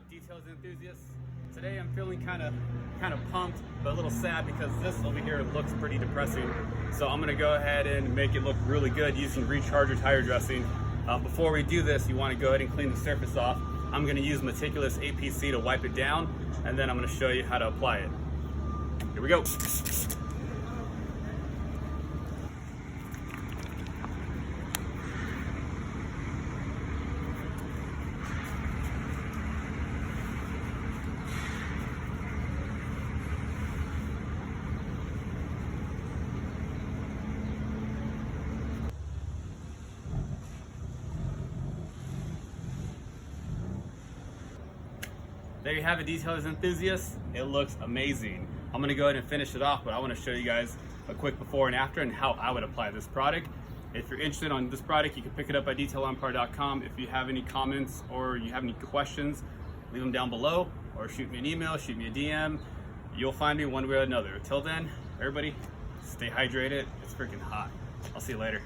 up, details enthusiasts? Today I'm feeling kind of pumped, but a little sad because this over here looks pretty depressing. So I'm gonna go ahead and make it look really good using Recharger tire dressing. Before we do this, you want to go ahead and clean the surface off. I'm gonna use Meticulous APC to wipe it down, and then I'm gonna show you how to apply it. Here we go. There you have it, detailers enthusiasts. It looks amazing. I'm gonna go ahead and finish it off, but I wanna show you guys a quick before and after and how I would apply this product. If you're interested on this product, you can pick it up at detailempire.com. If you have any comments or you have any questions, leave them down below or shoot me an email, shoot me a DM. You'll find me one way or another. Until then, everybody, stay hydrated. It's freaking hot. I'll see you later.